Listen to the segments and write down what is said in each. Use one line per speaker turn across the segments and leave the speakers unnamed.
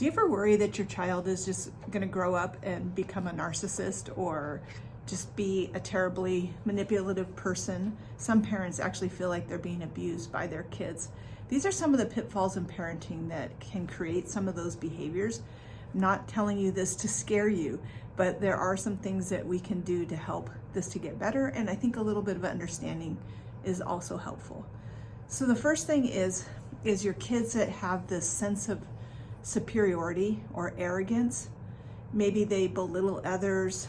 Do you ever worry that your child is just going to grow up and become a narcissist or just be a terribly manipulative person? Some parents actually feel like they're being abused by their kids. These are some of the pitfalls in parenting that can create some of those behaviors. I'm not telling you this to scare you, but there are some things that we can do to help this to get better, and I think a little bit of understanding is also helpful. So the first thing is your kids that have this sense of superiority or arrogance. Maybe they belittle others.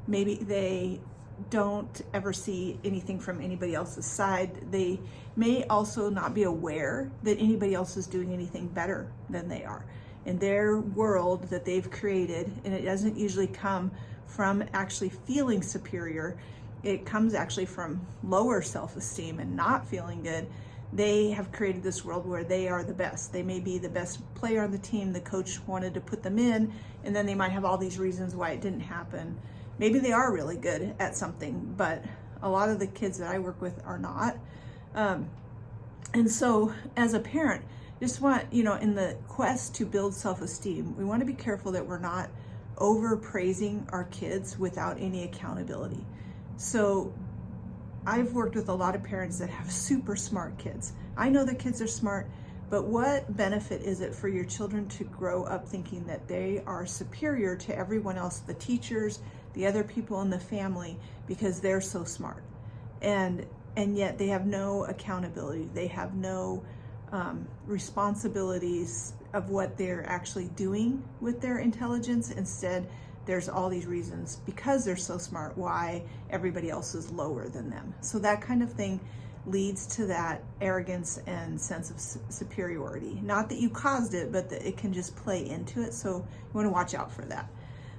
Maybe they don't ever see anything from anybody else's side. They may also not be aware that anybody else is doing anything better than they are in their world that they've created. And it doesn't usually come from actually feeling superior. It comes actually from lower self-esteem and not feeling good. They have created this world where they are the best. They may be the best player on the team. The coach wanted to put them in, and then they might have all these reasons why it didn't happen. Maybe they are really good at something, but a lot of the kids that I work with are not. And so as a parent, just want, in the quest to build self-esteem, we want to be careful that we're not overpraising our kids without any accountability. So I've worked with a lot of parents that have super smart kids. I know the kids are smart, but what benefit is it for your children to grow up thinking that they are superior to everyone else, the teachers, the other people in the family, because they're so smart? And yet they have no accountability. They have no responsibilities of what they're actually doing with their intelligence. Instead, there's all these reasons because they're so smart why everybody else is lower than them. So that kind of thing leads to that arrogance and sense of superiority. Not that you caused it, but that it can just play into it. So you want to watch out for that.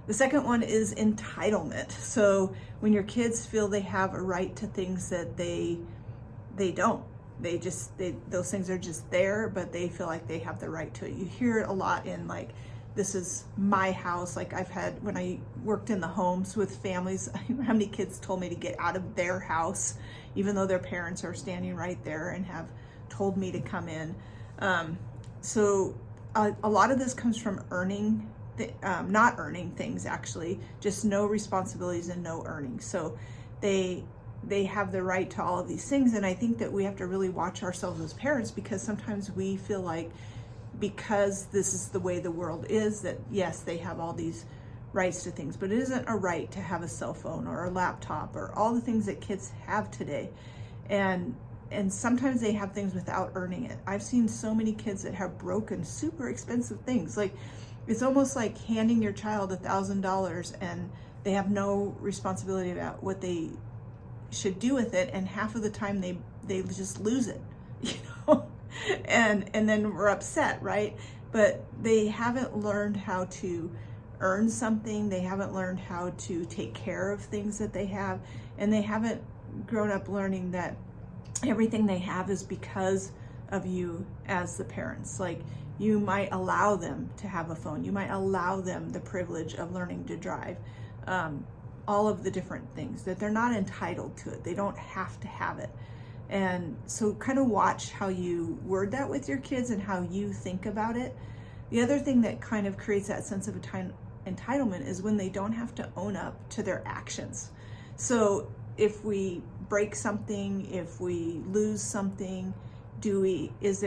The second one is entitlement. So when your kids feel they have a right to things that they don't. Those things are just there, but they feel like they have the right to it. You hear it a lot in like, this is my house. Like I've had, when I worked in the homes with families, how many kids told me to get out of their house, even though their parents are standing right there and have told me to come in. So a lot of this comes from not earning things, actually, just no responsibilities and no earnings. So they have the right to all of these things. And I think that we have to really watch ourselves as parents, because sometimes we feel like, because this is the way the world is, that yes, they have all these rights to things, but it isn't a right to have a cell phone or a laptop or all the things that kids have today. And sometimes they have things without earning it. I've seen so many kids that have broken super expensive things. Like it's almost like handing your child $1,000 and they have no responsibility about what they should do with it, and half of the time they just lose it, and then we're upset, right? But they haven't learned how to earn something. They haven't learned how to take care of things that they have, and they haven't grown up learning that everything they have is because of you as the parents. Like you might allow them to have a phone. You might allow them the privilege of learning to drive. All of the different things, that they're not entitled to it. They don't have to have it. And so kind of watch how you word that with your kids and how you think about it. The other thing that kind of creates that sense of entitlement is when they don't have to own up to their actions. So if we break something, if we lose something, is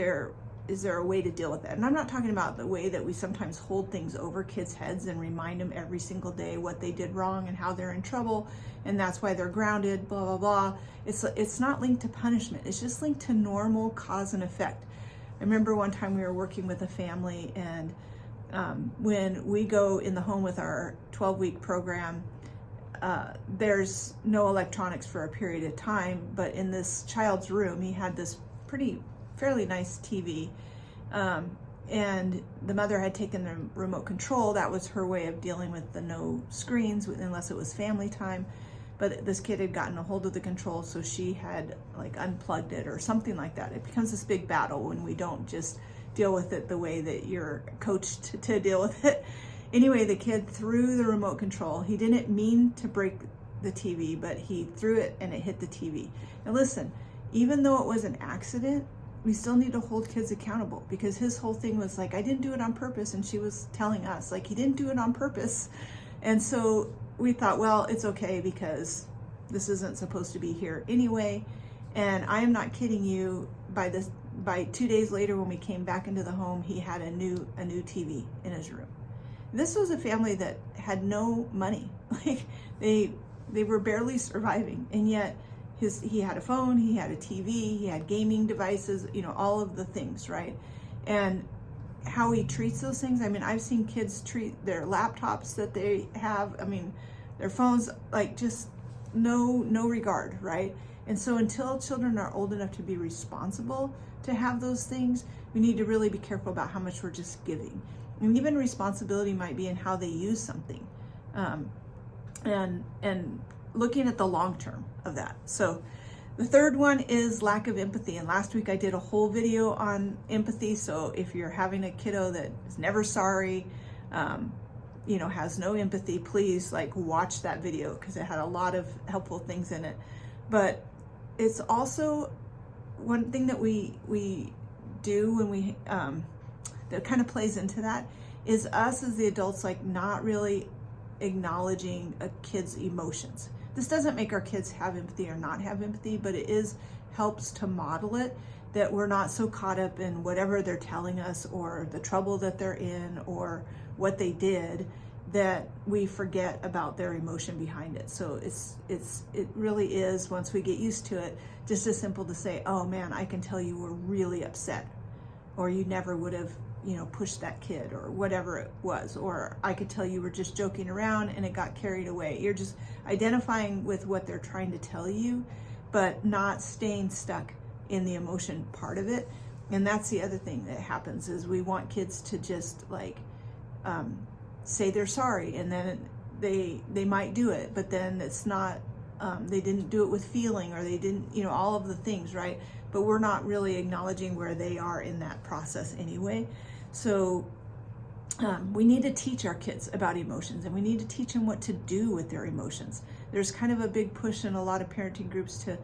there a way to deal with that? And I'm not talking about the way that we sometimes hold things over kids' heads and remind them every single day what they did wrong and how they're in trouble, and that's why they're grounded, blah, blah, blah. It's not linked to punishment. It's just linked to normal cause and effect. I remember one time we were working with a family, and when we go in the home with our 12-week program, there's no electronics for a period of time, but in this child's room, he had this fairly nice TV, and the mother had taken the remote control. That was her way of dealing with the no screens unless it was family time. But this kid had gotten a hold of the control, so she had like unplugged it or something like that. It becomes this big battle when we don't just deal with it the way that you're coached to deal with it. Anyway, the kid threw the remote control. He didn't mean to break the TV, but he threw it and it hit the TV. Now listen, even though it was an accident, we still need to hold kids accountable, because his whole thing was like, I didn't do it on purpose. And she was telling us like, he didn't do it on purpose. And so we thought, well, it's okay because this isn't supposed to be here anyway. And I am not kidding you, by 2 days later, when we came back into the home, he had a new TV in his room. This was a family that had no money. Like they were barely surviving. And yet he had a phone, he had a TV, he had gaming devices, you know, all of the things, right? And how he treats those things. I mean, I've seen kids treat their laptops that they have, I mean, their phones, like just no regard, right? And so until children are old enough to be responsible to have those things, we need to really be careful about how much we're just giving. And even responsibility might be in how they use something. And looking at the long term of that. So the third one is lack of empathy. And last week I did a whole video on empathy. So if you're having a kiddo that is never sorry, you know, has no empathy, please like watch that video, because it had a lot of helpful things in it. But it's also one thing that we do when we, that kind of plays into that, is us as the adults, like not really acknowledging a kid's emotions. This doesn't make our kids have empathy or not have empathy, but it helps to model it, that we're not so caught up in whatever they're telling us or the trouble that they're in or what they did, that we forget about their emotion behind it. So it really is, once we get used to it, just as simple to say, oh man, I can tell you were really upset, or you never would have, you know, pushed that kid, or whatever it was, or I could tell you were just joking around and it got carried away. You're just identifying with what they're trying to tell you, but not staying stuck in the emotion part of it. And that's the other thing that happens, is we want kids to just like say they're sorry, and then they might do it, but then it's not, they didn't do it with feeling, or they didn't, you know, all of the things, right? But we're not really acknowledging where they are in that process anyway. So we need to teach our kids about emotions, and we need to teach them what to do with their emotions. There's kind of a big push in a lot of parenting groups to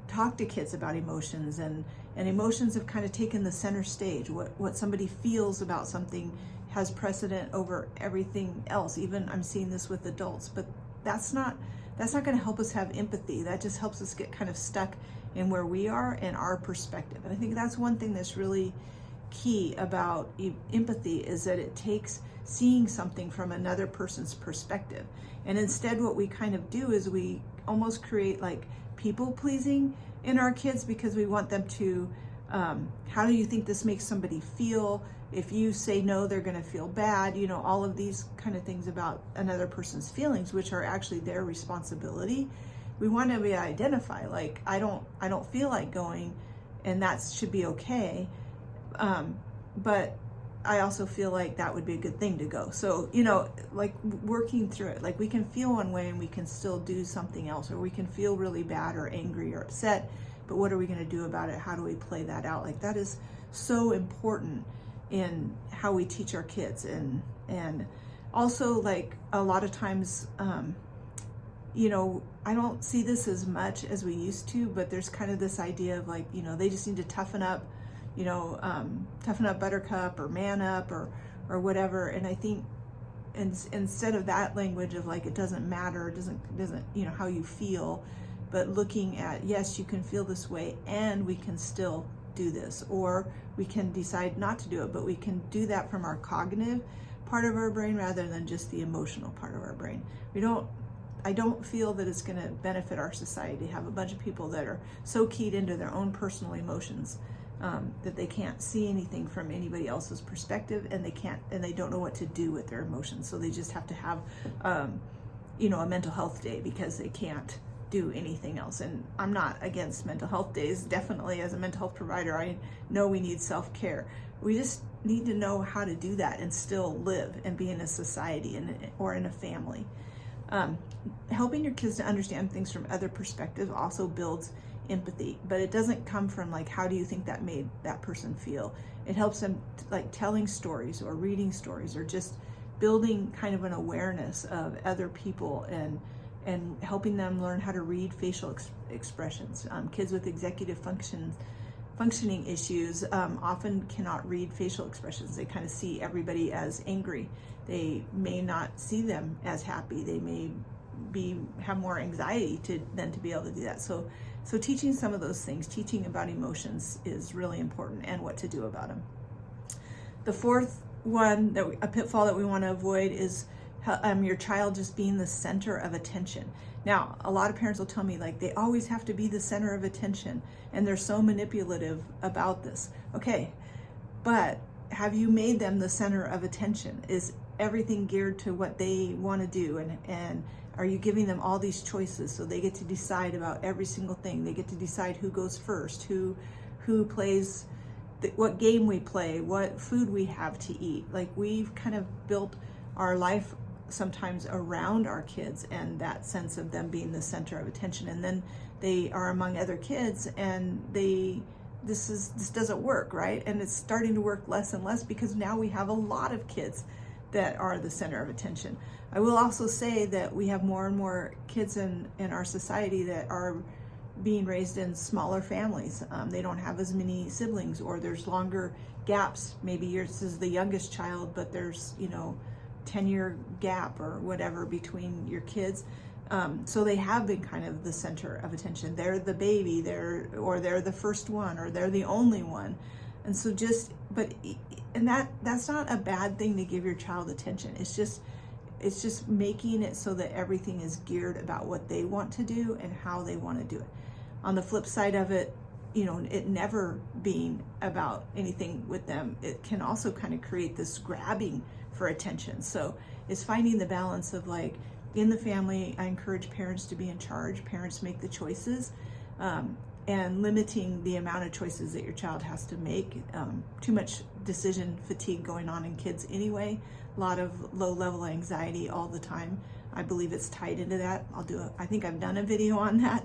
talk to kids about emotions, and emotions have kind of taken the center stage. What somebody feels about something has precedent over everything else. Even I'm seeing this with adults, but that's not going to help us have empathy. That just helps us get kind of stuck in where we are and our perspective. And I think that's one thing that's really key about empathy, is that it takes seeing something from another person's perspective. And instead what we kind of do is we almost create like people pleasing in our kids, because we want them to, how do you think this makes somebody feel? If you say no, they're going to feel bad, you know, all of these kind of things about another person's feelings, which are actually their responsibility. We want to be identify, like, I don't feel like going, and that should be okay. But I also feel like that would be a good thing to go. So, you know, like working through it, like we can feel one way and we can still do something else, or we can feel really bad or angry or upset, but what are we going to do about it? How do we play that out? Like that is so important in how we teach our kids. And also, like, a lot of times, you know, I don't see this as much as we used to, but there's kind of this idea of like, you know, they just need to toughen up, you know, toughen up buttercup or man up or whatever. And I think instead of that language of like, it doesn't matter, it doesn't, you know, how you feel, but looking at, yes, you can feel this way and we can still do this, or we can decide not to do it, but we can do that from our cognitive part of our brain rather than just the emotional part of our brain. I don't feel that it's going to benefit our society to have a bunch of people that are so keyed into their own personal emotions that they can't see anything from anybody else's perspective, and they don't know what to do with their emotions. So they just have to have, you know, a mental health day because they can't do anything else. And I'm not against mental health days. Definitely, as a mental health provider, I know we need self-care. We just need to know how to do that and still live and be in a society or in a family. Helping your kids to understand things from other perspectives also builds empathy, but it doesn't come from like, how do you think that made that person feel? It helps them like telling stories or reading stories, or just building kind of an awareness of other people, and helping them learn how to read facial expressions. Kids with executive function functioning issues often cannot read facial expressions. They kind of see everybody as angry. They may not see them as happy. They may have more anxiety than to be able to do that. So teaching some of those things, teaching about emotions is really important, and what to do about them. The fourth one, a pitfall that we want to avoid, is your child just being the center of attention. Now, a lot of parents will tell me like they always have to be the center of attention, and they're so manipulative about this. Okay, but have you made them the center of attention? Is everything geared to what they want to do? And are you giving them all these choices so they get to decide about every single thing? They get to decide who goes first, who plays, what game we play, what food we have to eat. Like, we've kind of built our life sometimes around our kids and that sense of them being the center of attention, and then they are among other kids and this doesn't work, right? And it's starting to work less and less because now we have a lot of kids that are the center of attention. I will also say that we have more and more kids in our society that are being raised in smaller families. They don't have as many siblings, or there's longer gaps. Maybe yours is the youngest child, but there's 10-year gap or whatever between your kids. So they have been kind of the center of attention. They're the baby, they're the first one, or they're the only one. And so that's not a bad thing to give your child attention. It's just making it so that everything is geared about what they want to do and how they want to do it. On the flip side of it, it never being about anything with them, it can also kind of create this grabbing for attention. So it's finding the balance of, like, in the family, I encourage parents to be in charge. Parents make the choices, and limiting the amount of choices that your child has to make. Too much decision fatigue going on in kids anyway. A lot of low-level anxiety all the time. I believe it's tied into that. I think I've done a video on that.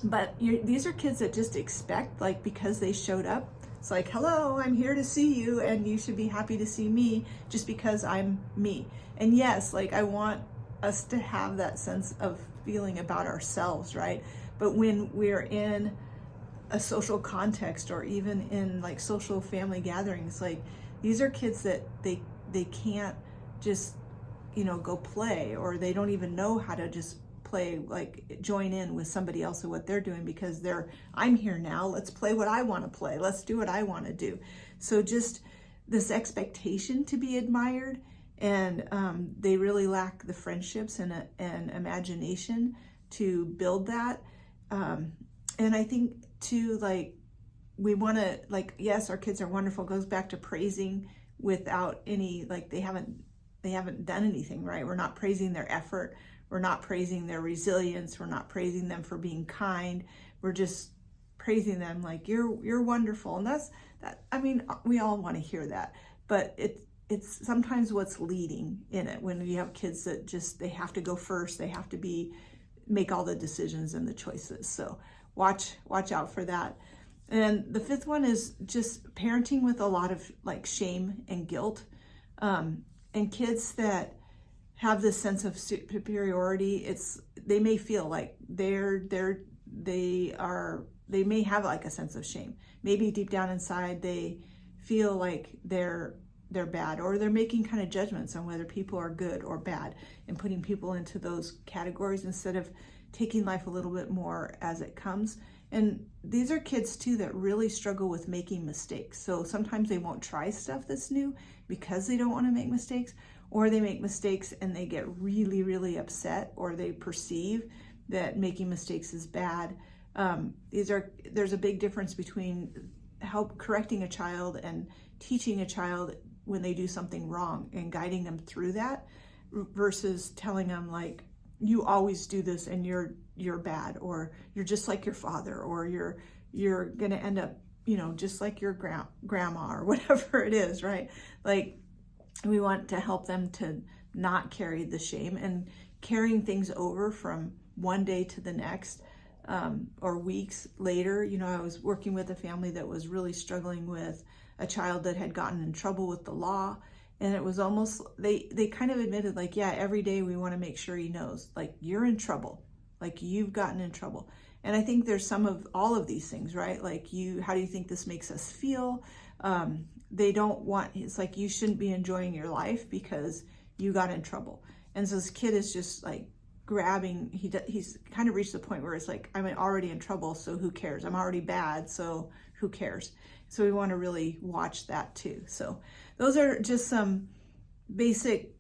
But these are kids that just expect, like, because they showed up, it's like, hello, I'm here to see you, and you should be happy to see me just because I'm me. And yes, like, I want us to have that sense of feeling about ourselves, right? But when we're in a social context, or even in like social family gatherings, like, these are kids that they can't just go play, or they don't even know how to just play, like join in with somebody else and what they're doing, because I'm here now, let's play what I want to play, let's do what I want to do. So just this expectation to be admired, and they really lack the friendships and imagination to build that. And I think too, like, we want to, like, yes, our kids are wonderful. It goes back to praising without any, like, they haven't done anything, right? We're not praising their effort. We're not praising their resilience. We're not praising them for being kind. We're just praising them like, you're wonderful. And that, I mean, we all want to hear that, but it's sometimes what's leading in it when you have kids that just, they have to go first. They have to make all the decisions and the choices. So watch out for that. And the fifth one is just parenting with a lot of, like, shame and guilt. And kids that have this sense of superiority, they may feel like they may have, like, a sense of shame. Maybe deep down inside they feel like they're bad, or they're making kind of judgments on whether people are good or bad, and putting people into those categories instead of taking life a little bit more as it comes. And these are kids too that really struggle with making mistakes. So sometimes they won't try stuff that's new because they don't want to make mistakes, or they make mistakes and they get really, really upset, or they perceive that making mistakes is bad. There's a big difference between correcting a child and teaching a child when they do something wrong and guiding them through that, versus telling them, like, you always do this and you're bad, or you're just like your father, or you're gonna end up just like your grandma, or whatever it is, right? Like, we want to help them to not carry the shame, and carrying things over from one day to the next, or weeks later. I was working with a family that was really struggling with a child that had gotten in trouble with the law. And it was almost, they kind of admitted, like, yeah, every day we want to make sure he knows, like, you're in trouble, like, you've gotten in trouble. And I think there's some of all of these things, right? Like how do you think this makes us feel? They don't want, it's like, you shouldn't be enjoying your life because you got in trouble. And so this kid is just like grabbing, he's kind of reached the point where it's like, I'm already in trouble, so who cares? I'm already bad, so who cares? So we want to really watch that too. So those are just some basic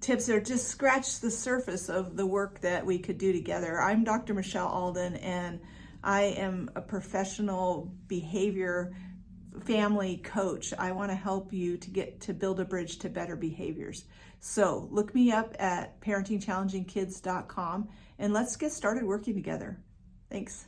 tips that just scratch the surface of the work that we could do together. I'm Dr. Michelle Alden, and I am a professional behavior family coach. I want to help you to build a bridge to better behaviors. So look me up at parentingchallengingkids.com and let's get started working together. Thanks.